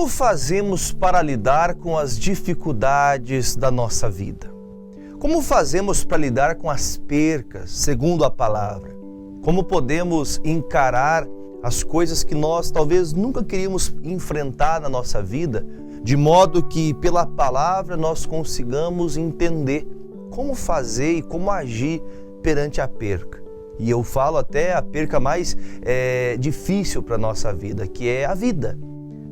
Como fazemos para lidar com as dificuldades da nossa vida? Como fazemos para lidar com as percas, segundo a palavra? Como podemos encarar as coisas que nós talvez nunca queríamos enfrentar na nossa vida, de modo que pela palavra nós consigamos entender como fazer e como agir perante a perca. E eu falo até a perca mais difícil para a nossa vida, que é a vida.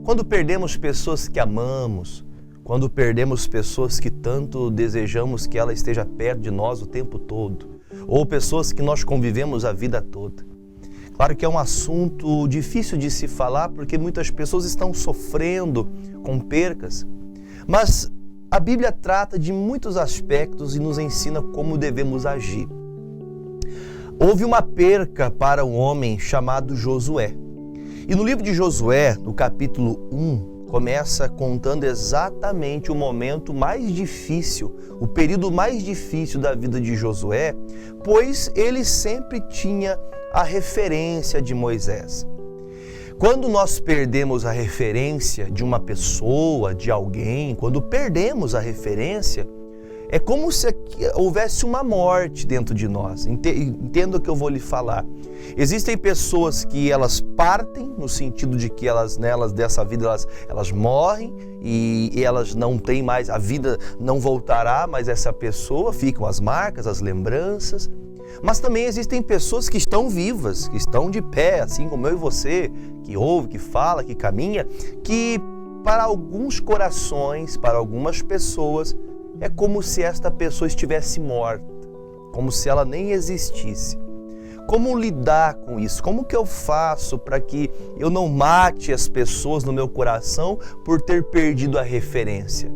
Quando perdemos pessoas que amamos, quando perdemos pessoas que tanto desejamos que ela esteja perto de nós o tempo todo, ou pessoas que nós convivemos a vida toda. Claro que é um assunto difícil de se falar, porque muitas pessoas estão sofrendo com percas, mas a Bíblia trata de muitos aspectos e nos ensina como devemos agir. Houve uma perca para um homem chamado Josué. E no livro de Josué, no capítulo 1, começa contando exatamente o momento mais difícil, o período mais difícil da vida de Josué, pois ele sempre tinha a referência de Moisés. Quando nós perdemos a referência de uma pessoa, de alguém, quando perdemos a referência, é como se houvesse uma morte dentro de nós. Entenda o que eu vou lhe falar. Existem pessoas que elas partem, no sentido de que elas dessa vida, elas morrem e elas não têm mais, a vida não voltará mais essa pessoa, ficam as marcas, as lembranças. Mas também existem pessoas que estão vivas, que estão de pé, assim como eu e você, que ouve, que fala, que caminha, que para alguns corações, para algumas pessoas, é como se esta pessoa estivesse morta, como se ela nem existisse. Como lidar com isso? Como que eu faço para que eu não mate as pessoas no meu coração por ter perdido a referência?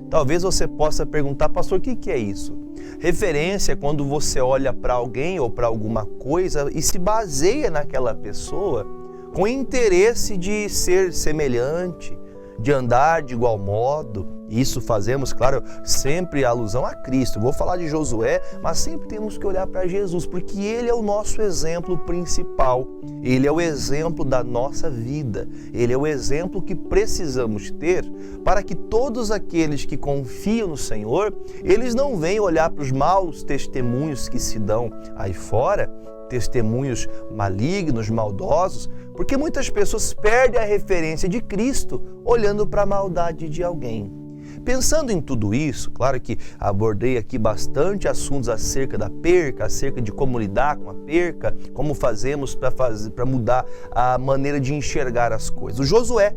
Talvez você possa perguntar, pastor, o que é isso? Referência é quando você olha para alguém ou para alguma coisa e se baseia naquela pessoa com interesse de ser semelhante, de andar de igual modo. Isso fazemos, claro, sempre alusão a Cristo. Vou falar de Josué, mas sempre temos que olhar para Jesus, porque Ele é o nosso exemplo principal. Ele é o exemplo da nossa vida. Ele é o exemplo que precisamos ter para que todos aqueles que confiam no Senhor, eles não venham olhar para os maus testemunhos que se dão aí fora, testemunhos malignos, maldosos, porque muitas pessoas perdem a referência de Cristo olhando para a maldade de alguém. Pensando em tudo isso, claro que abordei aqui bastante assuntos acerca da perca, acerca de como lidar com a perca, como fazemos para mudar a maneira de enxergar as coisas. O Josué,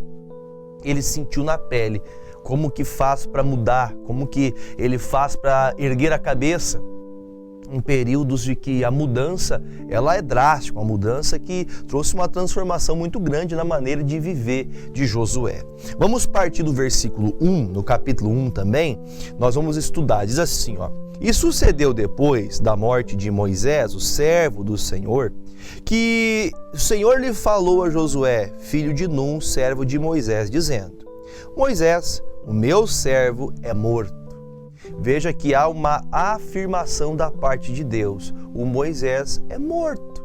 ele sentiu na pele como que faz para mudar, como que ele faz para erguer a cabeça em períodos de que a mudança ela é drástica, uma mudança que trouxe uma transformação muito grande na maneira de viver de Josué. Vamos partir do versículo 1, no capítulo 1 também, nós vamos estudar, diz assim, E sucedeu depois da morte de Moisés, o servo do Senhor, que o Senhor lhe falou a Josué, filho de Num, servo de Moisés, dizendo, Moisés, o meu servo é morto. Veja que há uma afirmação da parte de Deus. O Moisés é morto.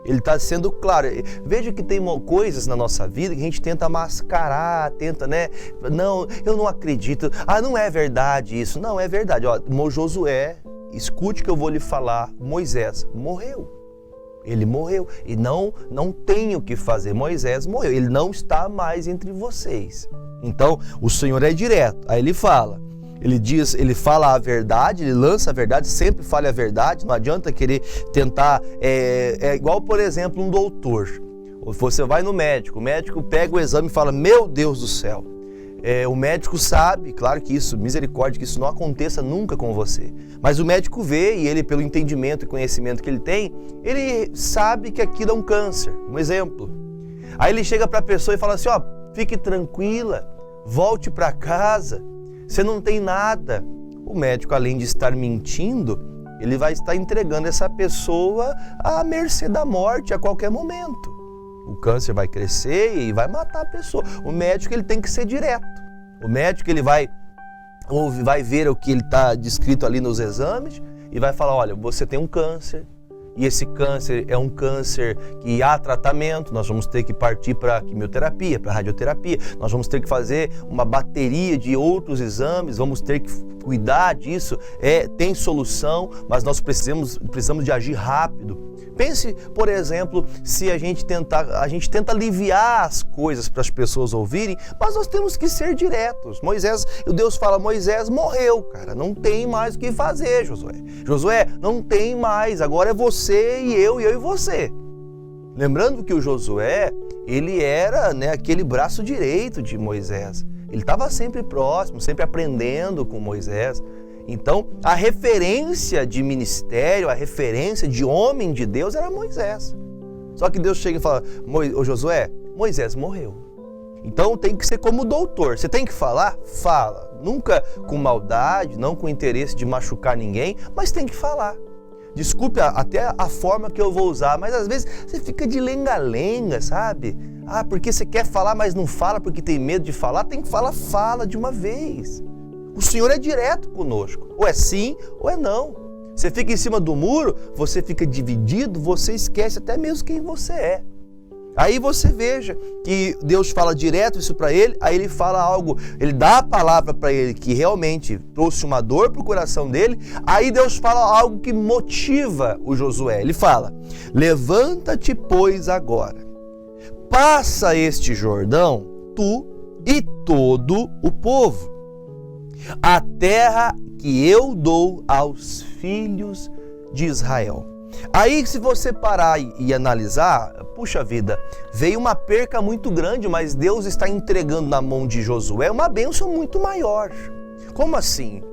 Ele está sendo claro. Veja que tem coisas na nossa vida que a gente tenta mascarar, Não, eu não acredito. Não é verdade isso. Não, é verdade. Josué, escute o que eu vou lhe falar. Moisés morreu. Ele morreu. E não tem o que fazer. Moisés morreu. Ele não está mais entre vocês. Então, o Senhor é direto. Aí ele fala. Ele fala a verdade, ele lança a verdade, sempre fala a verdade, não adianta querer tentar, é igual, por exemplo, um doutor. Você vai no médico, o médico pega o exame e fala, meu Deus do céu, o médico sabe, claro que isso, misericórdia, que isso não aconteça nunca com você, mas o médico vê e ele, pelo entendimento e conhecimento que ele tem, ele sabe que aquilo é um câncer, um exemplo. Aí ele chega para a pessoa e fala assim, fique tranquila, volte para casa, você não tem nada. O médico, além de estar mentindo, ele vai estar entregando essa pessoa à mercê da morte a qualquer momento. O câncer vai crescer e vai matar a pessoa. O médico, ele tem que ser direto. O médico, ele vai ver o que ele está descrito ali nos exames e vai falar, olha, você tem um câncer, e esse câncer é um câncer que há tratamento, nós vamos ter que partir para quimioterapia, para radioterapia, nós vamos ter que fazer uma bateria de outros exames, vamos ter que cuidar disso, tem solução, mas nós precisamos de agir rápido. Pense, por exemplo, se a gente tenta aliviar as coisas para as pessoas ouvirem, mas nós temos que ser diretos. Deus fala, Moisés morreu, cara, não tem mais o que fazer, Josué. Josué, não tem mais, agora é você e eu e você. Lembrando que o Josué, ele era, aquele braço direito de Moisés. Ele estava sempre próximo, sempre aprendendo com Moisés. Então, a referência de ministério, a referência de homem de Deus era Moisés. Só que Deus chega e fala, ô Josué, Moisés morreu. Então tem que ser como doutor. Você tem que falar? Fala. Nunca com maldade, não com interesse de machucar ninguém, mas tem que falar. Desculpe até a forma que eu vou usar, mas às vezes você fica de lenga-lenga, sabe? Porque você quer falar, mas não fala porque tem medo de falar. Tem que falar, fala de uma vez. O Senhor é direto conosco, ou é sim ou é não. Você fica em cima do muro, você fica dividido, você esquece até mesmo quem você é. Aí você veja que Deus fala direto isso para ele, aí ele fala algo, ele dá a palavra para ele que realmente trouxe uma dor para o coração dele, aí Deus fala algo que motiva o Josué. Ele fala, levanta-te, pois, agora, passa este Jordão, tu e todo o povo, a terra que eu dou aos filhos de Israel. Aí, se você parar e analisar, puxa vida, veio uma perca muito grande, mas Deus está entregando na mão de Josué uma bênção muito maior. Como assim?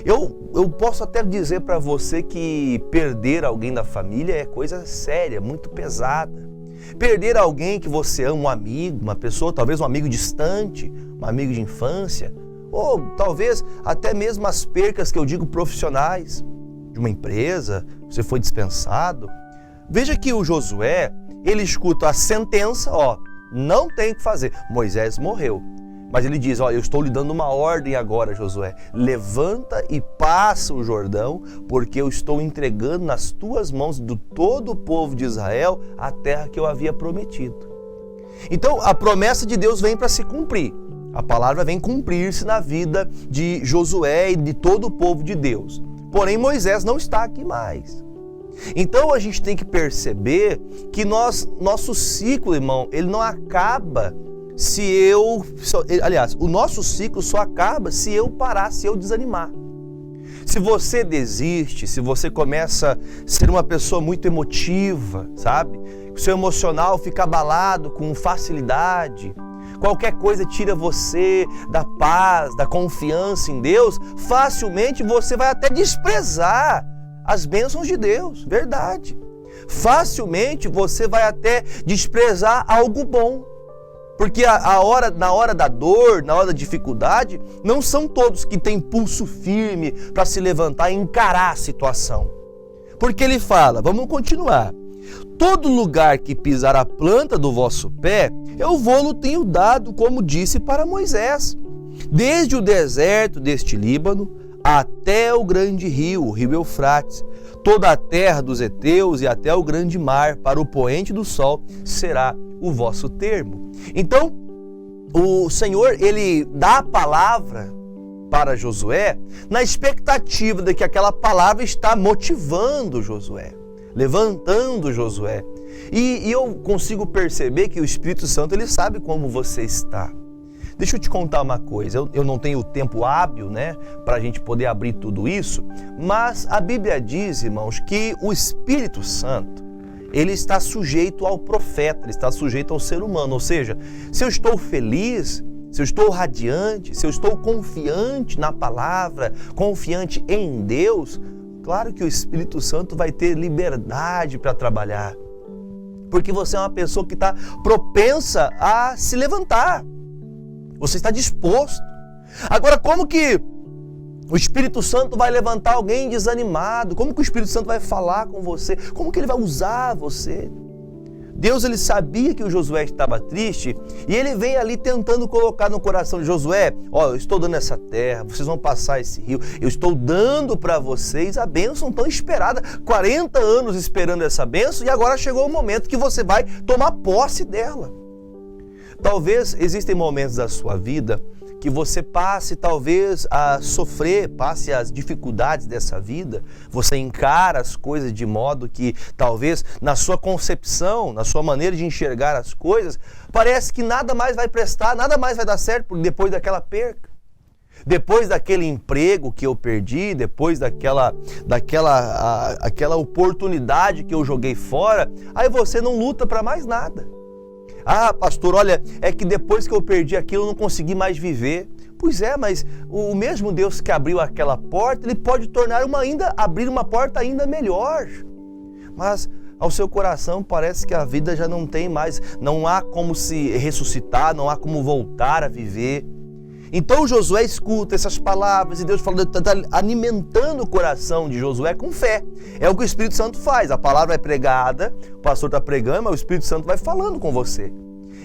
Eu posso até dizer para você que perder alguém da família é coisa séria, muito pesada. Perder alguém que você ama, um amigo, uma pessoa, talvez um amigo distante, um amigo de infância, ou talvez até mesmo as percas que eu digo profissionais, de uma empresa, você foi dispensado. Veja que o Josué, ele escuta a sentença, não tem o que fazer, Moisés morreu. Mas ele diz, eu estou lhe dando uma ordem agora, Josué, levanta e passa o Jordão, porque eu estou entregando nas tuas mãos, do todo o povo de Israel, a terra que eu havia prometido. Então, a promessa de Deus vem para se cumprir. A palavra vem cumprir-se na vida de Josué e de todo o povo de Deus. Porém, Moisés não está aqui mais. Então, a gente tem que perceber que nosso ciclo, irmão, ele não acaba o nosso ciclo só acaba se eu parar, se eu desanimar. Se você desiste, se você começa a ser uma pessoa muito emotiva, sabe? O seu emocional fica abalado com facilidade, qualquer coisa tira você da paz, da confiança em Deus, facilmente você vai até desprezar as bênçãos de Deus, verdade. Facilmente você vai até desprezar algo bom. Porque na hora da dor, na hora da dificuldade, não são todos que têm pulso firme para se levantar e encarar a situação. Porque ele fala, vamos continuar, todo lugar que pisar a planta do vosso pé, eu vou-lo tenho dado, como disse para Moisés, desde o deserto deste Líbano até o grande rio, o rio Eufrates, toda a terra dos heteus e até o grande mar, para o poente do sol, será o vosso termo. Então, o Senhor, ele dá a palavra para Josué na expectativa de que aquela palavra está motivando Josué, levantando Josué. E eu consigo perceber que o Espírito Santo, ele sabe como você está. Deixa eu te contar uma coisa, eu não tenho tempo hábil, para a gente poder abrir tudo isso, mas a Bíblia diz, irmãos, que o Espírito Santo, ele está sujeito ao profeta, ele está sujeito ao ser humano. Ou seja, se eu estou feliz, se eu estou radiante, se eu estou confiante na palavra, confiante em Deus, claro que o Espírito Santo vai ter liberdade para trabalhar. Porque você é uma pessoa que está propensa a se levantar. Você está disposto. Agora, como que o Espírito Santo vai levantar alguém desanimado? Como que o Espírito Santo vai falar com você? Como que ele vai usar você? Deus ele sabia que o Josué estava triste e ele vem ali tentando colocar no coração de Josué: ó, eu estou dando essa terra, vocês vão passar esse rio, eu estou dando para vocês a bênção tão esperada, 40 anos esperando essa bênção e agora chegou o momento que você vai tomar posse dela. Talvez existem momentos da sua vida que você passe talvez a sofrer, passe as dificuldades dessa vida, você encara as coisas de modo que talvez na sua concepção, na sua maneira de enxergar as coisas, parece que nada mais vai prestar, nada mais vai dar certo depois daquela perca. Depois daquele emprego que eu perdi, depois daquela oportunidade que eu joguei fora, aí você não luta para mais nada. Ah, pastor, olha, é que depois que eu perdi aquilo eu não consegui mais viver. Pois é, mas o mesmo Deus que abriu aquela porta, Ele pode abrir uma porta ainda melhor. Mas ao seu coração parece que a vida já não tem mais, não há como se ressuscitar, não há como voltar a viver. Então Josué escuta essas palavras e Deus está alimentando o coração de Josué com fé. É o que o Espírito Santo faz. A palavra é pregada, o pastor está pregando, mas o Espírito Santo vai falando com você.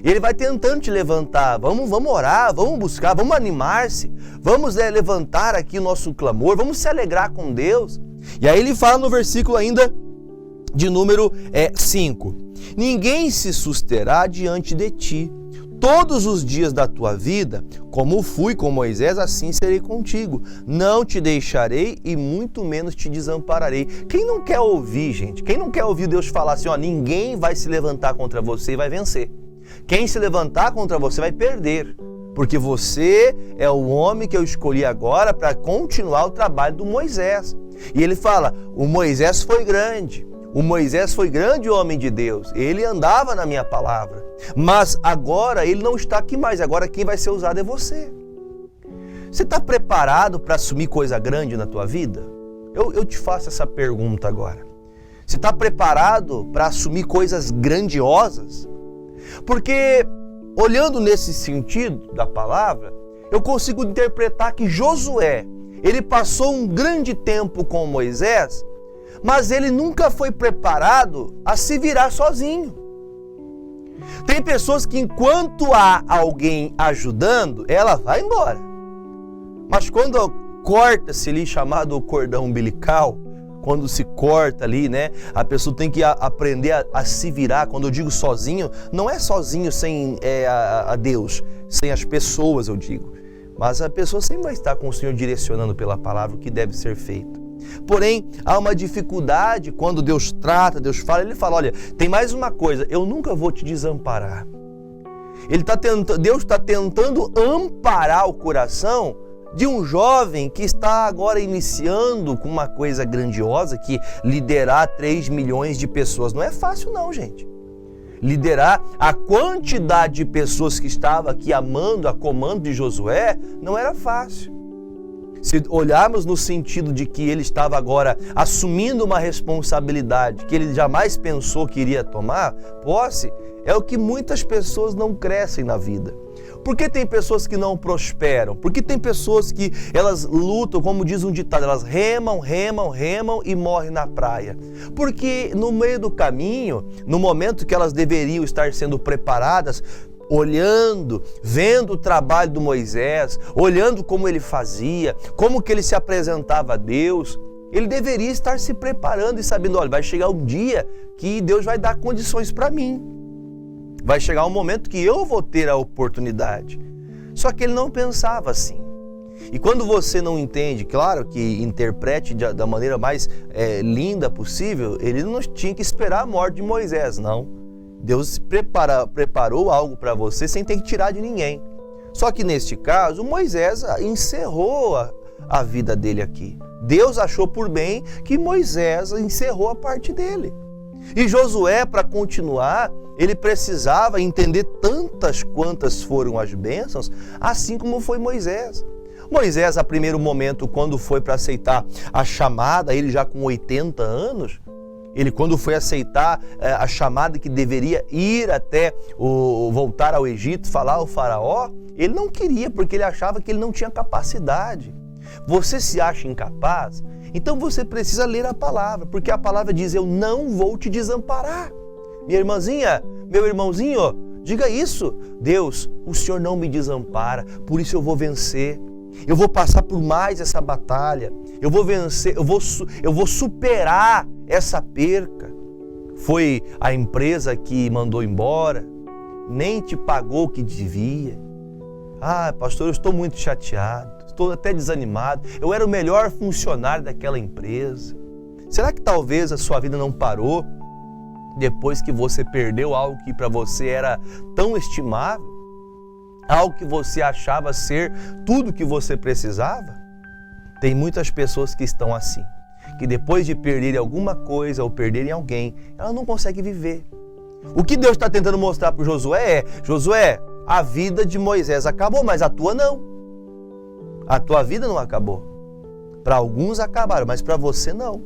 Ele vai tentando te levantar. Vamos orar, vamos buscar, vamos animar-se. Vamos levantar aqui o nosso clamor, vamos se alegrar com Deus. E aí ele fala no versículo ainda de número 5. Ninguém se susterá diante de ti. Todos os dias da tua vida, como fui com Moisés, assim serei contigo. Não te deixarei e muito menos te desampararei. Quem não quer ouvir, gente? Quem não quer ouvir Deus falar assim, ó, ninguém vai se levantar contra você e vai vencer. Quem se levantar contra você vai perder. Porque você é o homem que eu escolhi agora para continuar o trabalho do Moisés. E ele fala, o Moisés foi grande. O Moisés foi grande homem de Deus, ele andava na minha palavra, mas agora ele não está aqui mais, agora quem vai ser usado é você. Você está preparado para assumir coisa grande na tua vida? Eu te faço essa pergunta agora. Você está preparado para assumir coisas grandiosas? Porque, olhando nesse sentido da palavra, eu consigo interpretar que Josué, ele passou um grande tempo com Moisés, mas ele nunca foi preparado a se virar sozinho. Tem pessoas que enquanto há alguém ajudando, ela vai embora. Mas quando corta-se ali, chamado cordão umbilical, quando se corta ali, né? A pessoa tem que aprender a se virar. Quando eu digo sozinho, não é sozinho sem a Deus, sem as pessoas, eu digo. Mas a pessoa sempre vai estar com o Senhor direcionando pela palavra o que deve ser feito. Porém, há uma dificuldade quando Deus trata, Deus fala, Ele fala, olha, tem mais uma coisa, eu nunca vou te desamparar. Deus está tentando amparar o coração de um jovem que está agora iniciando com uma coisa grandiosa, que liderar 3 milhões de pessoas. Não é fácil não, gente. Liderar a quantidade de pessoas que estava aqui amando a comando de Josué não era fácil. Se olharmos no sentido de que ele estava agora assumindo uma responsabilidade que ele jamais pensou que iria tomar posse, é o que muitas pessoas não crescem na vida. Por que tem pessoas que não prosperam? Porque tem pessoas que elas lutam, como diz um ditado, elas remam e morrem na praia. Porque no meio do caminho, no momento que elas deveriam estar sendo preparadas, olhando, vendo o trabalho do Moisés, olhando como ele fazia, como que ele se apresentava a Deus, ele deveria estar se preparando e sabendo, olha, vai chegar um dia que Deus vai dar condições para mim. Vai chegar um momento que eu vou ter a oportunidade. Só que ele não pensava assim. E quando você não entende, claro que interprete da maneira mais linda possível, ele não tinha que esperar a morte de Moisés, não. Deus preparou algo para você sem ter que tirar de ninguém. Só que neste caso, Moisés encerrou a vida dele aqui. Deus achou por bem que Moisés encerrou a parte dele. E Josué, para continuar, ele precisava entender tantas quantas foram as bênçãos, assim como foi Moisés. Moisés, a primeiro momento, quando foi para aceitar a chamada, ele já com 80 anos, ele quando foi aceitar a chamada que deveria ir até voltar ao Egito, falar ao faraó, ele não queria, porque ele achava que ele não tinha capacidade. Você se acha incapaz? Então você precisa ler a palavra, porque a palavra diz, eu não vou te desamparar. Minha irmãzinha, meu irmãozinho, diga isso. Deus, o Senhor não me desampara, por isso eu vou vencer. Eu vou passar por mais essa batalha. Eu vou vencer, eu vou superar essa perca. Foi a empresa que mandou embora, nem te pagou o que devia. Ah, pastor, eu estou muito chateado, estou até desanimado. Eu era o melhor funcionário daquela empresa. Será que talvez a sua vida não parou depois que você perdeu algo que para você era tão estimável? Algo que você achava ser tudo que você precisava? Tem muitas pessoas que estão assim, que depois de perderem alguma coisa ou perderem alguém, ela não consegue viver. O que Deus está tentando mostrar para Josué é: Josué, a vida de Moisés acabou, mas a tua não. A tua vida não acabou. Para alguns acabaram, mas para você não.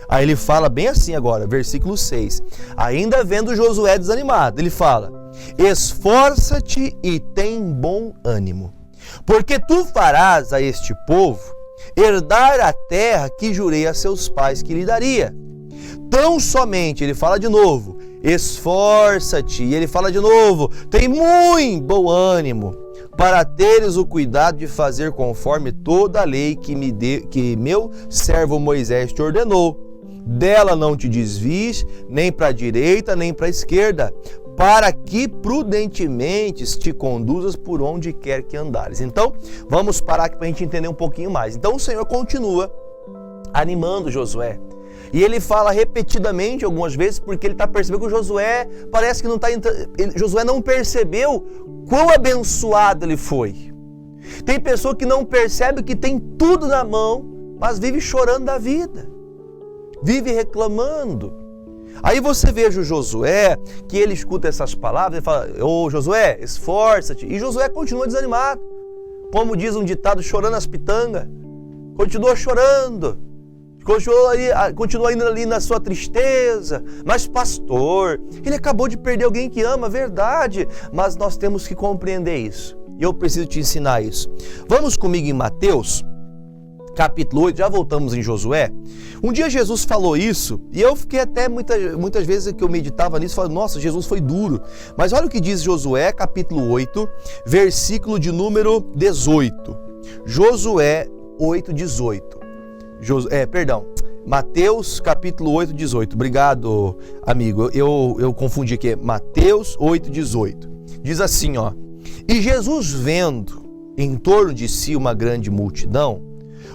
Aí ele fala bem assim agora, versículo 6. Ainda vendo Josué desanimado, ele fala: esforça-te e tem bom ânimo, porque tu farás a este povo herdar a terra que jurei a seus pais que lhe daria. Tão somente, ele fala de novo, esforça-te, e ele fala de novo, tem muito bom ânimo, para teres o cuidado de fazer conforme toda a lei que meu servo Moisés te ordenou. Dela não te desvies, nem para a direita, nem para a esquerda, para que prudentemente te conduzas por onde quer que andares. Então, vamos parar aqui para a gente entender um pouquinho mais. Então, o Senhor continua animando Josué. E ele fala repetidamente algumas vezes, porque ele está percebendo que o Josué parece que não está... Josué não percebeu quão abençoado ele foi. Tem pessoa que não percebe que tem tudo na mão, mas vive chorando da vida, vive reclamando. Aí você veja o Josué, que ele escuta essas palavras e fala: ô Josué, esforça-te. E Josué continua desanimado. Como diz um ditado, chorando as pitangas. Continua chorando. Continua indo ali na sua tristeza. Mas pastor, ele acabou de perder alguém que ama, verdade. Mas nós temos que compreender isso. E eu preciso te ensinar isso. Vamos comigo em Mateus, capítulo 8, já voltamos em Josué. Um dia Jesus falou isso, e eu fiquei até muitas vezes que eu meditava nisso, falando: nossa, Jesus foi duro. Mas olha o que diz Josué, capítulo 8, versículo de número 18. Josué 8, 18. Mateus, capítulo 8, 18. Obrigado, amigo. Eu confundi aqui. Mateus 8, 18. Diz assim, ó: e Jesus, vendo em torno de si uma grande multidão,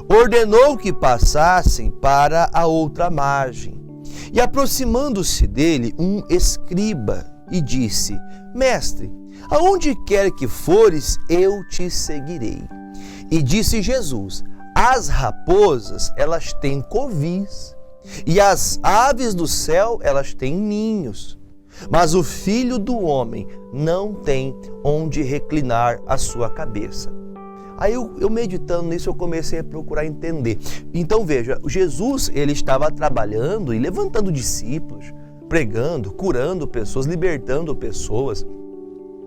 ordenou que passassem para a outra margem. E aproximando-se dele um escriba, e disse: mestre, aonde quer que fores, eu te seguirei. E disse Jesus: as raposas, elas têm covis, e as aves do céu, elas têm ninhos, mas o Filho do Homem não tem onde reclinar a sua cabeça. Aí eu meditando nisso, eu comecei a procurar entender. Então veja, Jesus, ele estava trabalhando e levantando discípulos, pregando, curando pessoas, libertando pessoas.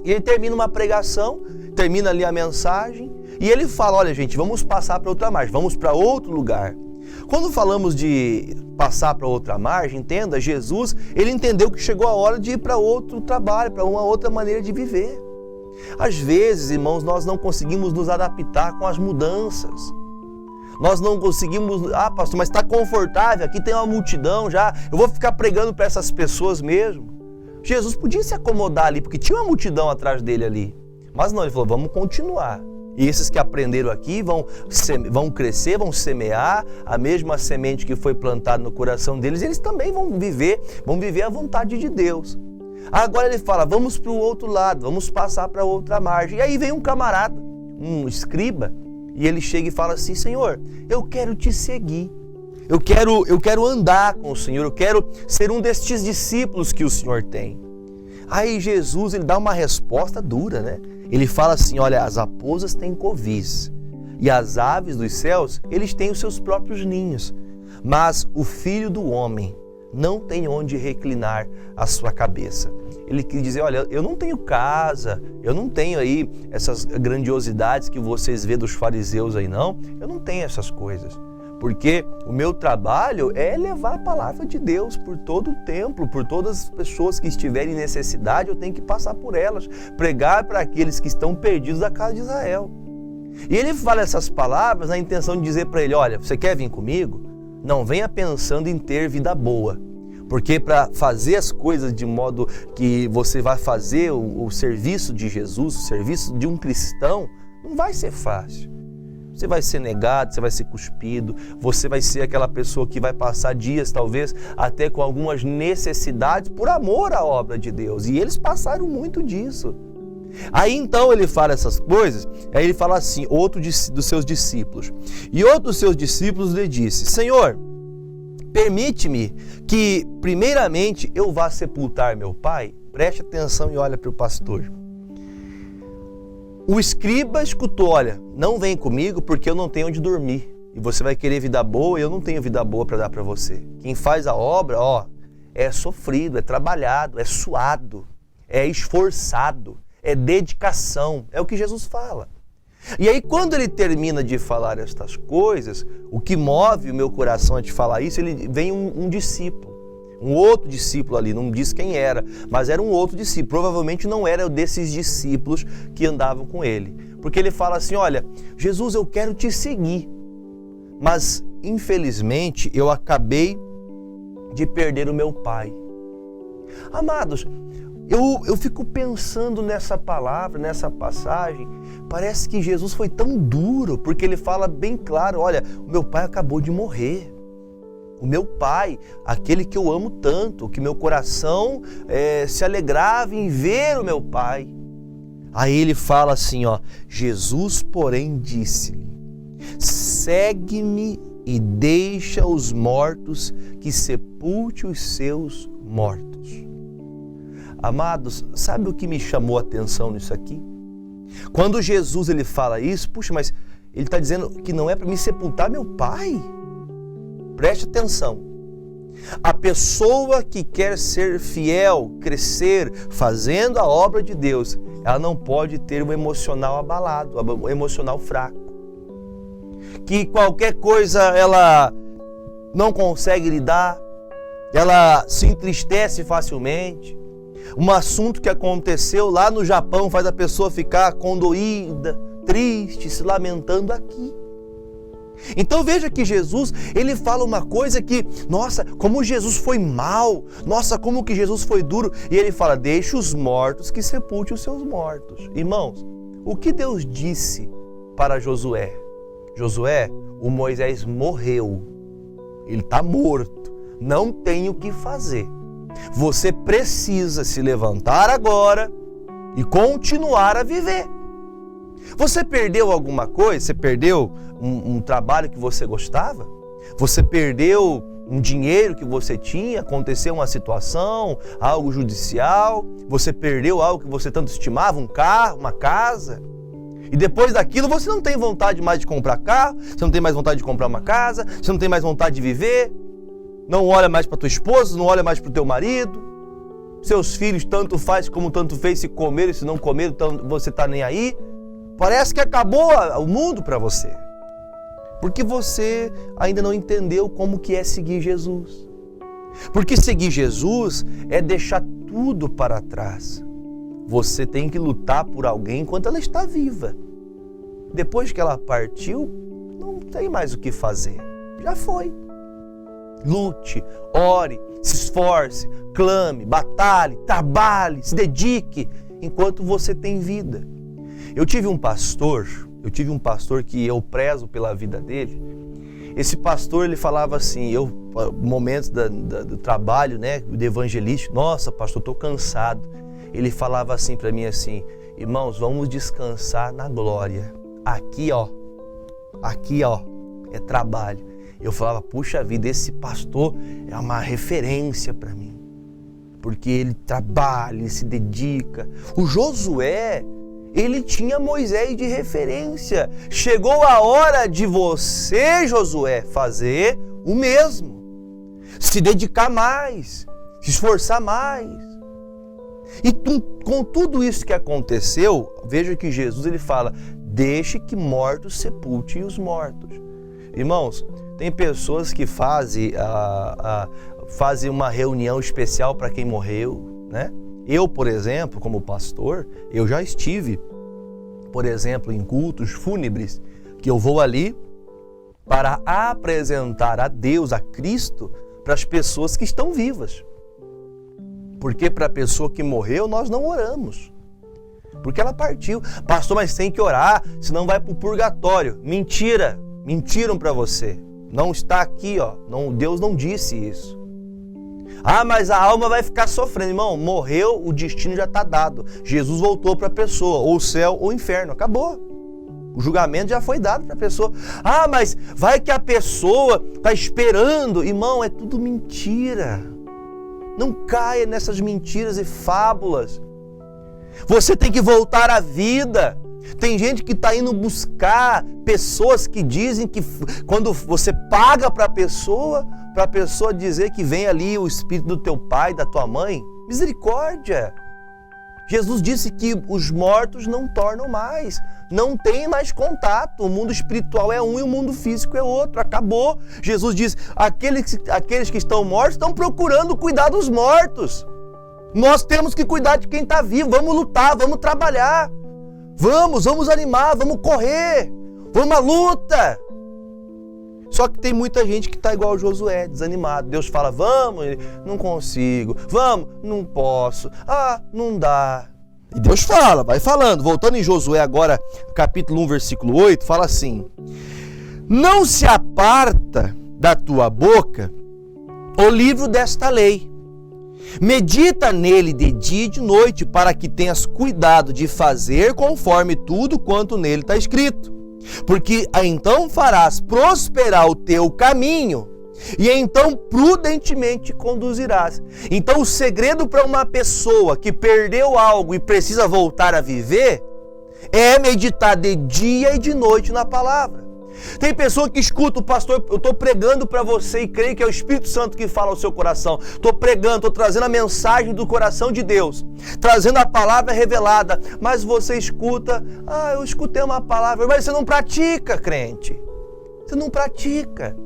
E ele termina uma pregação, termina ali a mensagem, e ele fala: olha gente, vamos passar para outra margem, vamos para outro lugar. Quando falamos de passar para outra margem, entenda, Jesus, ele entendeu que chegou a hora de ir para outro trabalho, para uma outra maneira de viver. Às vezes, irmãos, nós não conseguimos nos adaptar com as mudanças. Nós não conseguimos... pastor, mas está confortável, aqui tem uma multidão já, eu vou ficar pregando para essas pessoas mesmo. Jesus podia se acomodar ali, porque tinha uma multidão atrás dele ali. Mas não, ele falou: vamos continuar. E esses que aprenderam aqui vão crescer, vão semear a mesma semente que foi plantada no coração deles, eles também vão viver a vontade de Deus. Agora ele fala: vamos para o outro lado, vamos passar para outra margem. E aí vem um camarada, um escriba, e ele chega e fala assim: Senhor, eu quero te seguir. Eu quero andar com o Senhor, eu quero ser um destes discípulos que o Senhor tem. Aí Jesus, ele dá uma resposta dura, né? Ele fala assim: olha, as raposas têm covis, e as aves dos céus, eles têm os seus próprios ninhos, mas o Filho do Homem não tem onde reclinar a sua cabeça. Ele quis dizer: olha, eu não tenho casa, eu não tenho aí essas grandiosidades que vocês vê dos fariseus aí, não. Eu não tenho essas coisas. porque o meu trabalho é levar a palavra de Deus por todo o templo, por todas as pessoas que estiverem em necessidade, eu tenho que passar por elas, pregar para aqueles que estão perdidos da casa de Israel. E ele fala essas palavras na intenção de dizer para ele, olha, você quer vir comigo? Não venha pensando em ter vida boa, porque para fazer as coisas de modo que você vai fazer o serviço de Jesus, o serviço de um cristão, não vai ser fácil. Você vai ser negado, você vai ser cuspido, você vai ser aquela pessoa que vai passar dias, talvez, até com algumas necessidades por amor à obra de Deus. E eles passaram muito disso. Aí então ele fala essas coisas, aí ele fala assim, outro dos seus discípulos. E outro dos seus discípulos lhe disse, Senhor, permite-me que primeiramente eu vá sepultar meu pai. Preste atenção e olha para o pastor. O escriba escutou, olha, não vem comigo porque eu não tenho onde dormir. E você vai querer vida boa e eu não tenho vida boa para dar para você. Quem faz a obra, é sofrido, é trabalhado, é suado, é esforçado, é dedicação. É o que Jesus fala. E aí quando ele termina de falar estas coisas, o que move o meu coração a te falar isso, ele vem um discípulo. Um outro discípulo ali, não diz quem era, mas era um outro discípulo. Provavelmente não era desses discípulos que andavam com ele. Porque ele fala assim, olha, Jesus, eu quero te seguir, mas infelizmente eu acabei de perder o meu pai. Amados, eu fico pensando nessa palavra, nessa passagem, parece que Jesus foi tão duro, porque ele fala bem claro, olha, o meu pai acabou de morrer. O meu pai, aquele que eu amo tanto, que meu coração se alegrava em ver o meu pai. Aí ele fala assim, Jesus, porém, disse-lhe, segue-me e deixa os mortos que sepulte os seus mortos. Amados, sabe o que me chamou a atenção nisso aqui? Quando Jesus ele fala isso, puxa, mas ele está dizendo que não é para me sepultar meu pai? Preste atenção, a pessoa que quer ser fiel, crescer, fazendo a obra de Deus, ela não pode ter um emocional abalado, um emocional fraco. Que qualquer coisa ela não consegue lidar, ela se entristece facilmente. Um assunto que aconteceu lá no Japão faz a pessoa ficar condoída, triste, se lamentando aqui. Então veja que Jesus, ele fala uma coisa que, nossa, como Jesus foi mau, nossa, como que Jesus foi duro, e ele fala, deixa os mortos que sepulte os seus mortos. Irmãos, o que Deus disse para Josué? Josué, o Moisés morreu, ele está morto, não tem o que fazer. Você precisa se levantar agora e continuar a viver. Você perdeu alguma coisa? Você perdeu um trabalho que você gostava? Você perdeu um dinheiro que você tinha? Aconteceu uma situação, algo judicial? Você perdeu algo que você tanto estimava? Um carro, uma casa? E depois daquilo você não tem vontade mais de comprar carro? Você não tem mais vontade de comprar uma casa? Você não tem mais vontade de viver? Não olha mais para tua esposa? Não olha mais para o teu marido? Seus filhos tanto faz como tanto fez, se comeram e se não comeram, você está nem aí? Parece que acabou o mundo para você, porque você ainda não entendeu como que é seguir Jesus. Porque seguir Jesus é deixar tudo para trás. Você tem que lutar por alguém enquanto ela está viva. Depois que ela partiu, não tem mais o que fazer. Já foi. Lute, ore, se esforce, clame, batalhe, trabalhe, se dedique enquanto você tem vida. Eu tive um pastor que eu prezo pela vida dele. Esse pastor, ele falava assim, momentos do trabalho, né, do evangelístico, nossa, pastor, estou cansado. Ele falava assim para mim assim, irmãos, vamos descansar na glória. Aqui, ó, é trabalho. Eu falava, puxa vida, esse pastor é uma referência para mim, porque ele trabalha, ele se dedica. O Josué, ele tinha Moisés de referência. Chegou a hora de você, Josué, fazer o mesmo. Se dedicar mais, se esforçar mais. E com tudo isso que aconteceu, veja que Jesus ele fala, deixe que mortos sepultem os mortos. Irmãos, Tem pessoas que fazem uma reunião especial para quem morreu, né? Eu, por exemplo, como pastor, eu já estive, por exemplo, em cultos fúnebres, que eu vou ali para apresentar a Deus, a Cristo, para as pessoas que estão vivas. Porque para a pessoa que morreu, nós não oramos. Porque ela partiu. Pastor, mas tem que orar, senão vai para o purgatório. Mentira! Mentiram para você. Não está aqui, ó. Deus não disse isso. Ah, mas a alma vai ficar sofrendo. Irmão, morreu, o destino já está dado. Jesus voltou para a pessoa, ou o céu ou o inferno. Acabou. O julgamento já foi dado para a pessoa. Ah, mas vai que a pessoa está esperando. Irmão, é tudo mentira. Não caia nessas mentiras e fábulas. Você tem que voltar à vida. Tem gente que está indo buscar pessoas que dizem que quando você paga para a pessoa dizer que vem ali o espírito do teu pai, da tua mãe. Misericórdia! Jesus disse que os mortos não tornam mais, não tem mais contato. O mundo espiritual é um e o mundo físico é outro. Acabou. Jesus diz, aqueles que estão mortos estão procurando cuidar dos mortos. Nós temos que cuidar de quem está vivo. Vamos lutar, vamos trabalhar. Vamos animar, vamos correr. Vamos à luta. Só que tem muita gente que está igual Josué, desanimado. Deus fala, vamos, não consigo. Vamos, não posso. Ah, não dá. E Deus fala, vai falando. Voltando em Josué agora, capítulo 1, versículo 8, fala assim: não se aparta da tua boca o livro desta lei. Medita nele de dia e de noite, para que tenhas cuidado de fazer conforme tudo quanto nele está escrito. Porque então farás prosperar o teu caminho, e então prudentemente conduzirás. Então o segredo para uma pessoa que perdeu algo e precisa voltar a viver é meditar de dia e de noite na palavra. Tem pessoa que escuta o pastor, eu estou pregando para você e creio que é o Espírito Santo que fala ao seu coração. Estou pregando, estou trazendo a mensagem do coração de Deus, trazendo a palavra revelada, mas você escuta, eu escutei uma palavra, mas você não pratica, crente. Você não pratica.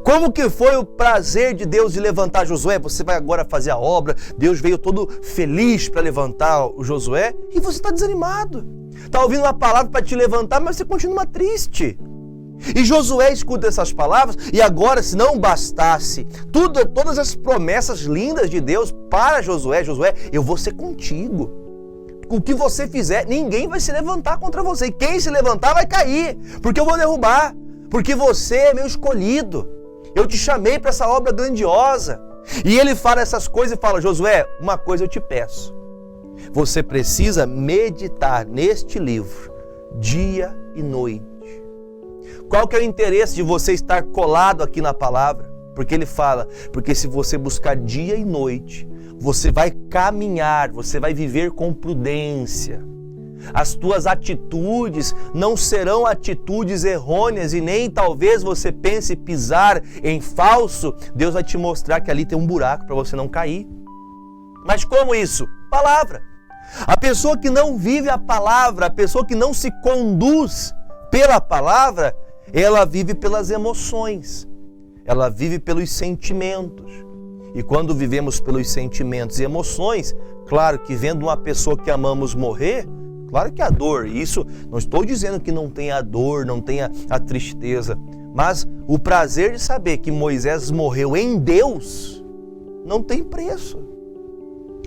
Como que foi o prazer de Deus de levantar Josué? Você vai agora fazer a obra, Deus veio todo feliz para levantar o Josué e você está desanimado. Está ouvindo uma palavra para te levantar, mas você continua triste. E Josué escuta essas palavras e agora, se não bastasse todas as promessas lindas de Deus para Josué, eu vou ser contigo. O que você fizer, ninguém vai se levantar contra você. E quem se levantar vai cair, porque eu vou derrubar. Porque você é meu escolhido. Eu te chamei para essa obra grandiosa. E ele fala essas coisas e fala, Josué, uma coisa eu te peço. Você precisa meditar neste livro, dia e noite. Qual que é o interesse de você estar colado aqui na palavra? Porque ele fala, porque se você buscar dia e noite, você vai caminhar, você vai viver com prudência. As tuas atitudes não serão atitudes errôneas e nem talvez você pense pisar em falso. Deus vai te mostrar que ali tem um buraco para você não cair. Mas como isso? Palavra. A pessoa que não vive a palavra, a pessoa que não se conduz pela palavra, ela vive pelas emoções, ela vive pelos sentimentos. E quando vivemos pelos sentimentos e emoções, claro que vendo uma pessoa que amamos morrer, claro que a dor, isso não estou dizendo que não tenha a dor, não tenha a tristeza, mas o prazer de saber que Moisés morreu em Deus não tem preço.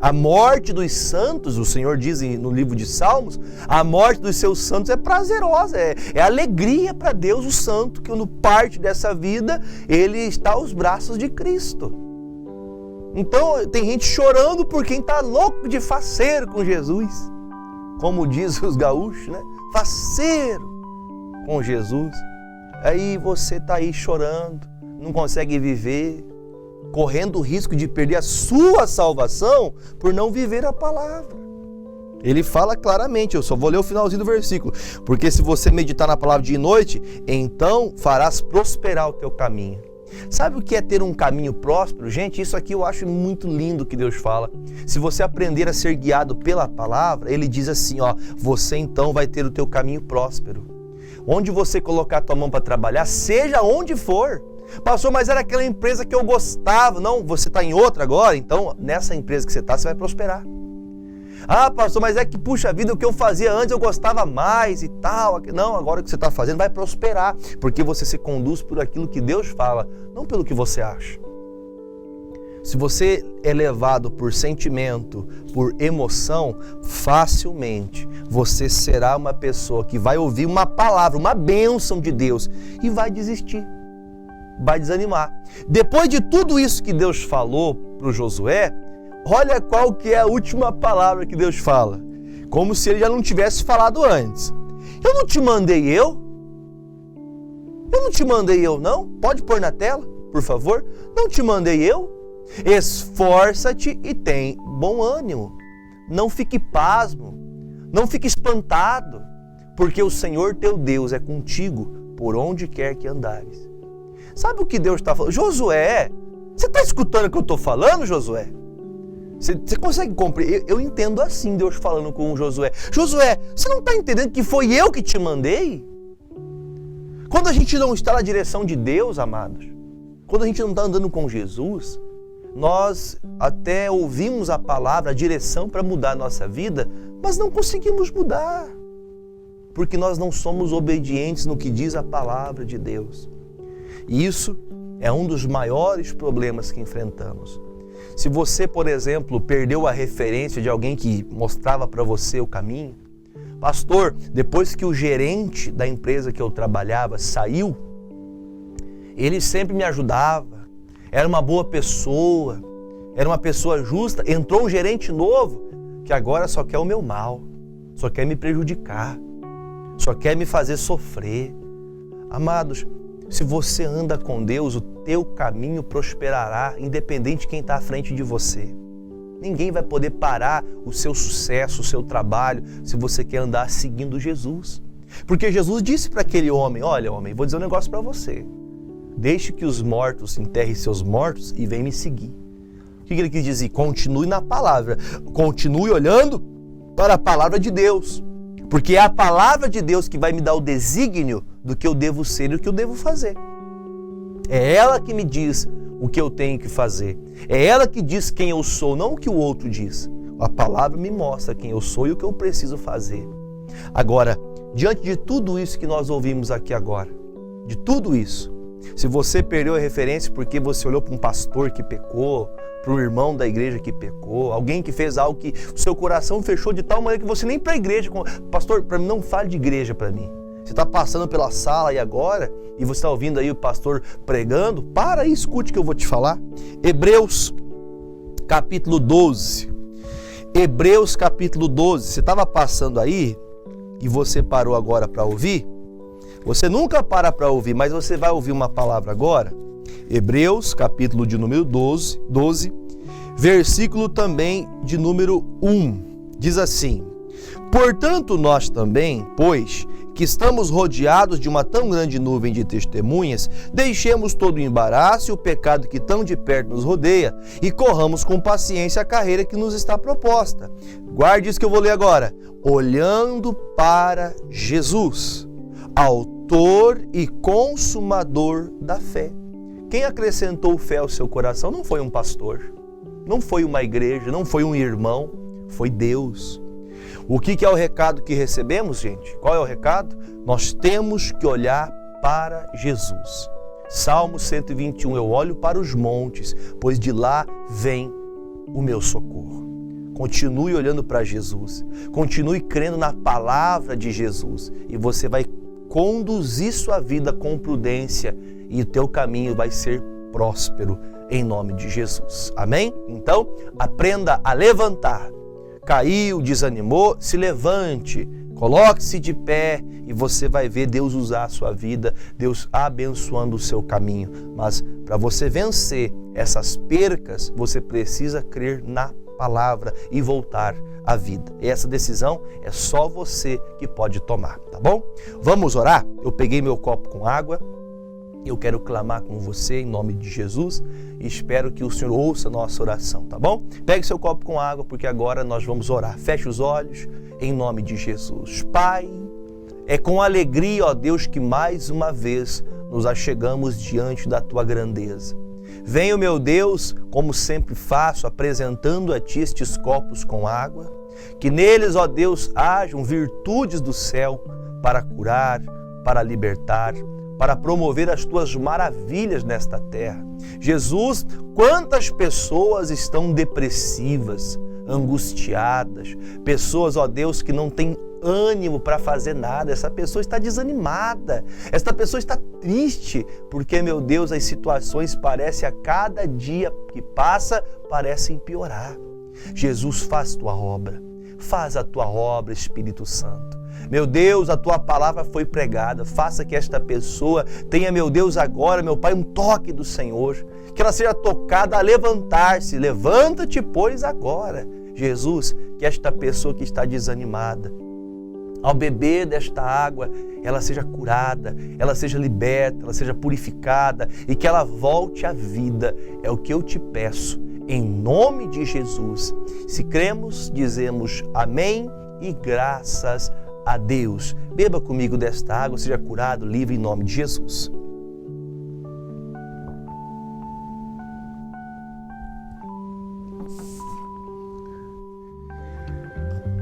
A morte dos santos, o Senhor diz no livro de Salmos, a morte dos seus santos é prazerosa, é alegria para Deus o santo, que no parte dessa vida ele está aos braços de Cristo. Então tem gente chorando por quem está louco de faceiro com Jesus, como diz os gaúchos, né? Faceiro com Jesus. Aí você está aí chorando, não consegue viver, correndo o risco de perder a sua salvação por não viver a palavra. Ele fala claramente, eu só vou ler o finalzinho do versículo, porque se você meditar na palavra dia e noite, então farás prosperar o teu caminho. Sabe o que é ter um caminho próspero? Gente, isso aqui eu acho muito lindo que Deus fala. Se você aprender a ser guiado pela palavra, ele diz assim, você então vai ter o teu caminho próspero. Onde você colocar a tua mão para trabalhar, seja onde for, Pastor, mas era aquela empresa que eu gostava. Não, você está em outra agora, então nessa empresa que você está, você vai prosperar. Ah, pastor, mas é que, puxa vida, o que eu fazia antes eu gostava mais e tal. Não, agora o que você está fazendo vai prosperar, porque você se conduz por aquilo que Deus fala, não pelo que você acha. Se você é levado por sentimento, por emoção, facilmente você será uma pessoa que vai ouvir uma palavra, uma bênção de Deus e vai desistir, vai desanimar. Depois de tudo isso que Deus falou para o Josué, olha qual que é a última palavra que Deus fala. Como se ele já não tivesse falado antes. Eu não te mandei eu? Eu não te mandei eu, não? Pode pôr na tela, por favor? Não te mandei eu? Esforça-te e tem bom ânimo. Não fique pasmo, não fique espantado, porque o Senhor teu Deus é contigo por onde quer que andares. Sabe o que Deus está falando? Josué, você está escutando o que eu estou falando, Josué? Você consegue compreender? Eu entendo assim Deus falando com o Josué. Josué, você não está entendendo que foi eu que te mandei? Quando a gente não está na direção de Deus, amados, quando a gente não está andando com Jesus, nós até ouvimos a palavra, a direção para mudar a nossa vida, mas não conseguimos mudar, porque nós não somos obedientes no que diz a palavra de Deus. E isso é um dos maiores problemas que enfrentamos. Se você, por exemplo, perdeu a referência de alguém que mostrava para você o caminho, pastor, depois que o gerente da empresa que eu trabalhava saiu, ele sempre me ajudava, era uma boa pessoa, era uma pessoa justa. Entrou um gerente novo que agora só quer o meu mal, só quer me prejudicar, só quer me fazer sofrer. Amados, se você anda com Deus, o teu caminho prosperará, independente de quem está à frente de você. Ninguém vai poder parar o seu sucesso, o seu trabalho, se você quer andar seguindo Jesus. Porque Jesus disse para aquele homem, olha homem, vou dizer um negócio para você. Deixe que os mortos enterrem seus mortos e vem me seguir. O que ele quis dizer? Continue na palavra. Continue olhando para a palavra de Deus. Porque é a palavra de Deus que vai me dar o desígnio do que eu devo ser e o que eu devo fazer. É ela que me diz o que eu tenho que fazer. É ela que diz quem eu sou, não o que o outro diz. A palavra me mostra quem eu sou e o que eu preciso fazer. Agora, diante de tudo isso que nós ouvimos aqui agora, de tudo isso, se você perdeu a referência porque você olhou para um pastor que pecou, para um irmão da igreja que pecou, alguém que fez algo que o seu coração fechou de tal maneira que você nem para a igreja... Pastor, para mim não fale de igreja para mim. Você está passando pela sala e agora, e você está ouvindo aí o pastor pregando, para e escute o que eu vou te falar. Hebreus capítulo 12. Hebreus capítulo 12. Você estava passando aí e você parou agora para ouvir? Você nunca para ouvir, mas você vai ouvir uma palavra agora. Hebreus, capítulo de número 12, versículo também de número 1. Diz assim: portanto, nós também, pois que estamos rodeados de uma tão grande nuvem de testemunhas, deixemos todo o embaraço e o pecado que tão de perto nos rodeia e corramos com paciência a carreira que nos está proposta. Guarde isso que eu vou ler agora. Olhando para Jesus, autor e consumador da fé. Quem acrescentou fé ao seu coração não foi um pastor, não foi uma igreja, não foi um irmão, foi Deus. O que é o recado que recebemos, gente? Qual é o recado? Nós temos que olhar para Jesus. Salmo 121, eu olho para os montes, pois de lá vem o meu socorro. Continue olhando para Jesus, continue crendo na palavra de Jesus e você vai conduzir sua vida com prudência e o teu caminho vai ser próspero em nome de Jesus. Amém? Então, aprenda a levantar. Caiu, desanimou, se levante, coloque-se de pé e você vai ver Deus usar a sua vida, Deus abençoando o seu caminho. Mas para você vencer essas percas, você precisa crer na palavra e voltar à vida. E essa decisão é só você que pode tomar, tá bom? Vamos orar? Eu peguei meu copo com água. Eu quero clamar com você em nome de Jesus e espero que o Senhor ouça a nossa oração, tá bom? Pegue seu copo com água porque agora nós vamos orar. Feche os olhos em nome de Jesus. Pai, é com alegria, ó Deus, que mais uma vez nos achegamos diante da tua grandeza. Venho, meu Deus, como sempre faço, apresentando a ti estes copos com água, que neles, ó Deus, hajam virtudes do céu para curar, para libertar, para promover as tuas maravilhas nesta terra. Jesus, quantas pessoas estão depressivas, angustiadas, pessoas, ó Deus, que não têm ânimo para fazer nada, essa pessoa está desanimada, essa pessoa está triste, porque, meu Deus, as situações parecem a cada dia que passa, parecem piorar. Jesus, faz tua obra, faz a tua obra, Espírito Santo. Meu Deus, a tua palavra foi pregada, faça que esta pessoa tenha, meu Deus, agora, meu Pai, um toque do Senhor, que ela seja tocada a levantar-se, levanta-te, pois, agora. Jesus, que esta pessoa que está desanimada, ao beber desta água, ela seja curada, ela seja liberta, ela seja purificada e que ela volte à vida. É o que eu te peço, em nome de Jesus. Se cremos, dizemos amém e graças a Deus. Beba comigo desta água, seja curado, livre em nome de Jesus.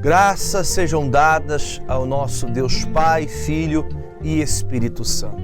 Graças sejam dadas ao nosso Deus Pai, Filho e Espírito Santo.